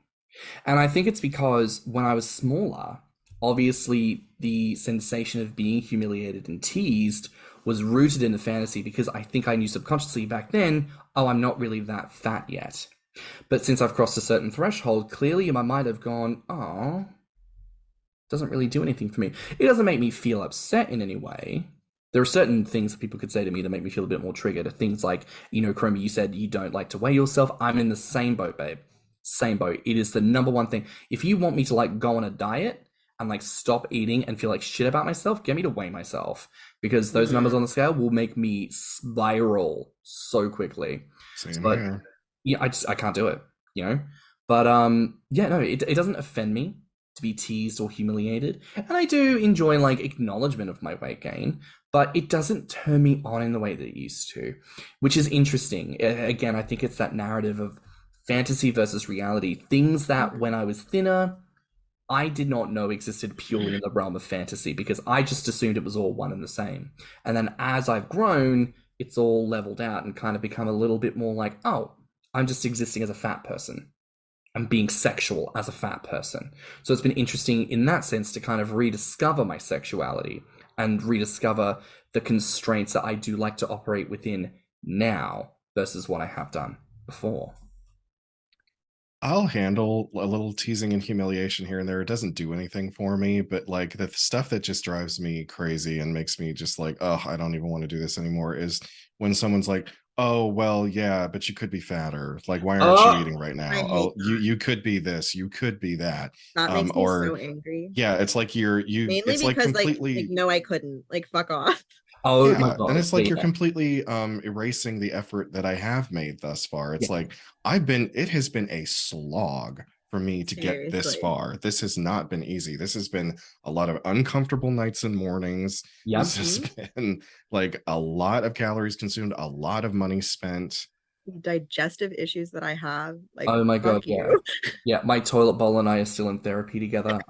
And I think it's because when I was smaller, obviously the sensation of being humiliated and teased was rooted in the fantasy, because I think I knew subconsciously back then, oh, I'm not really that fat yet. But since I've crossed a certain threshold, clearly in my mind I've gone, oh, doesn't really do anything for me. It doesn't make me feel upset in any way. There are certain things that people could say to me that make me feel a bit more triggered. Things like, Chromie, you said you don't like to weigh yourself. I'm in the same boat, babe. Same boat. It is the number one thing. If you want me to like go on a diet and like stop eating and feel like shit about myself, get me to weigh myself, because those numbers on the scale will make me spiral so quickly. But yeah, I can't do it, But yeah, no, it doesn't offend me to be teased or humiliated, and I do enjoy like acknowledgement of my weight gain, but it doesn't turn me on in the way that it used to, which is interesting. Again, I think it's that narrative of fantasy versus reality. Things that when I was thinner, I did not know existed purely in the realm of fantasy, because I just assumed it was all one and the same. And then as I've grown, it's all leveled out and kind of become a little bit more like, oh, I'm just existing as a fat person. I'm being sexual as a fat person. So it's been interesting in that sense to kind of rediscover my sexuality and rediscover the constraints that I do like to operate within now versus what I have done before. I'll handle a little teasing and humiliation here and there. It doesn't do anything for me, but like the stuff that just drives me crazy and makes me just like, oh, I don't even want to do this anymore, is when someone's like, oh, well, yeah, but you could be fatter. Like, why aren't you eating right now? Oh, you could be this, you could be that. That makes me so angry. Yeah, it's like mainly it's because like completely like no, I couldn't. Like, fuck off. Oh yeah, my God. and it's like you're completely erasing the effort that I have made thus far. It's like it has been a slog for me to get this far. This has not been easy. This has been a lot of uncomfortable nights and mornings. This has been like a lot of calories consumed, a lot of money spent. Digestive issues that I have. Like, oh my God, yeah. My toilet bowl and I are still in therapy together.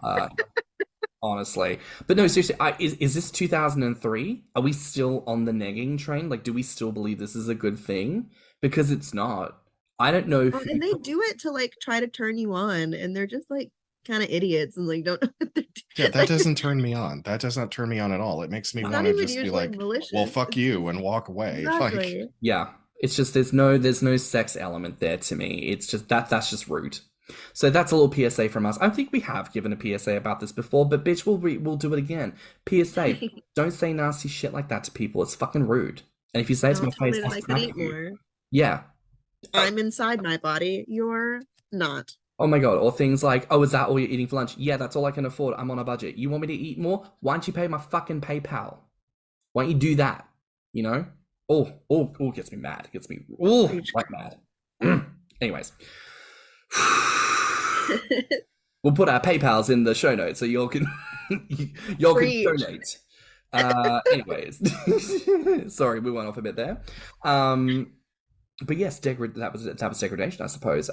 Honestly, but no, seriously, is this 2003? Are we still on the negging train? Like, do we still believe this is a good thing? Because it's not. I don't know. And they do it to like try to turn you on, and they're just like kind of idiots and like don't know what they're doing. Yeah, that doesn't turn me on. That does not turn me on at all. It makes me want to just be like, malicious. Well, fuck you, and walk away. Exactly. Like, yeah, it's just there's no sex element there to me. It's just that's just rude. So that's a little PSA from us. I think we have given a PSA about this before, but bitch, we'll do it again. PSA: don't say nasty shit like that to people. It's fucking rude. And if you say it to my face, I'll slap you. Yeah, I'm inside my body. You're not. Oh my God. Or things like, oh, is that all you're eating for lunch? Yeah, that's all I can afford. I'm on a budget. You want me to eat more? Why don't you pay my fucking PayPal? Why don't you do that? Oh, it gets me mad. It gets me like mad. Anyways. We'll put our PayPals in the show notes so y'all can donate. Anyways, sorry, we went off a bit there. But yes, that was degradation, I suppose.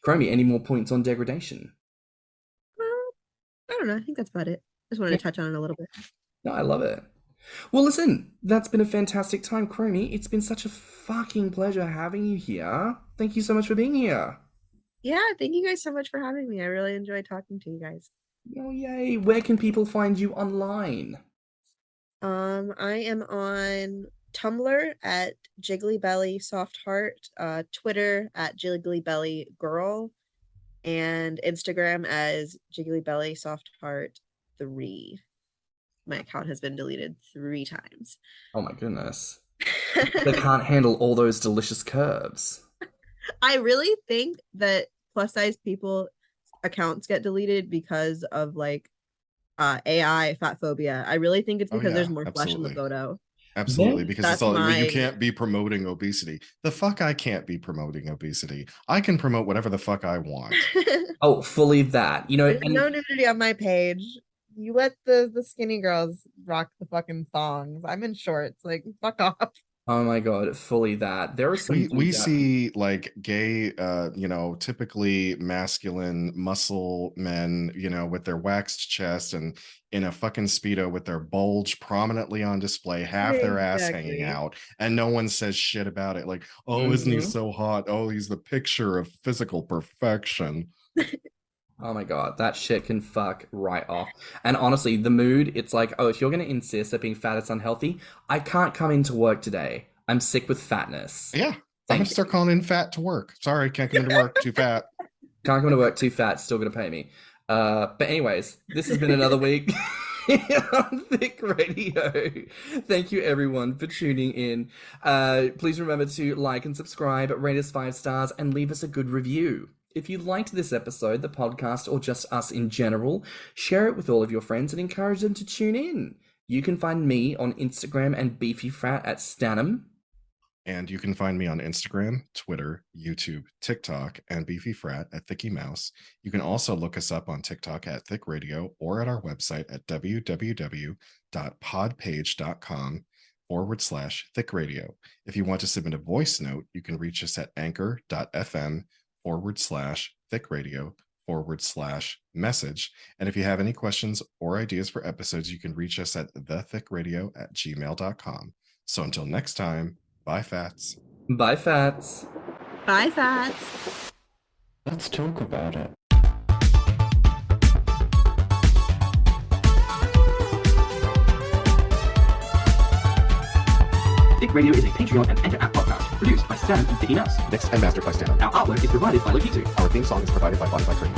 Chromie, any more points on degradation? I don't know. I think that's about it. Just wanted to touch on it a little bit. No, I love it. Well, listen, that's been a fantastic time, Chromie. It's been such a fucking pleasure having you here. Thank you so much for being here. Yeah, thank you guys so much for having me. I really enjoyed talking to you guys. Oh, yay. Where can people find you online? I am on Tumblr at jigglybellysoftheart, Twitter at jigglybellygirl, and Instagram as jigglybellysoftheart3. My account has been deleted 3 times. Oh my goodness. They can't handle all those delicious curves. I really think that plus size people accounts get deleted because of like AI fat phobia. I really think it's because there's more flesh in the photo. Absolutely, because it's all you can't be promoting obesity. The fuck I can't be promoting obesity. I can promote whatever the fuck I want. Oh, fully that. There's no nudity on my page. You let the skinny girls rock the fucking thongs. I'm in shorts. Like, fuck off. Oh my god, fully that. There are some We dudes out- see like gay, typically masculine muscle men, with their waxed chest and in a fucking Speedo with their bulge prominently on display, half their ass hanging Exactly. out, and no one says shit about it. Like, oh, isn't he Mhm. so hot? Oh, he's the picture of physical perfection. Oh my god, that shit can fuck right off. And honestly, the mood, it's like, oh, if you're gonna insist that being fat is unhealthy, I can't come into work today. I'm sick with fatness. Yeah, I'm Thank gonna you. start calling in fat to work. Sorry, can't come into work. Too fat. Can't come to work, too fat, still gonna pay me. But anyways, this has been another week on Thicc Radio. Thank you everyone for tuning in. Please remember to like and subscribe, rate us 5 stars, and leave us a good review. If you liked this episode, the podcast, or just us in general, share it with all of your friends and encourage them to tune in. You can find me on Instagram and BeefyFrat at stannnum. And you can find me on Instagram, Twitter, YouTube, TikTok, and Beefy Frat at Thicky Mouse. You can also look us up on TikTok at Thicc Radio or at our website at www.podpage.com/Thicc Radio. If you want to submit a voice note, you can reach us at anchor.fm/Thicc Radio/message. And if you have any questions or ideas for episodes, you can reach us at thethickradio@gmail.com. So until next time, bye, Fats. Bye, Fats. Bye, Fats. Let's talk about it. Thicc Radio is a Patreon and Enter app podcast produced by Stan and Thicky Mouse. Mixed and mastered by Stan. Our artwork is provided by Lokitu. Our theme song is provided by Spotify.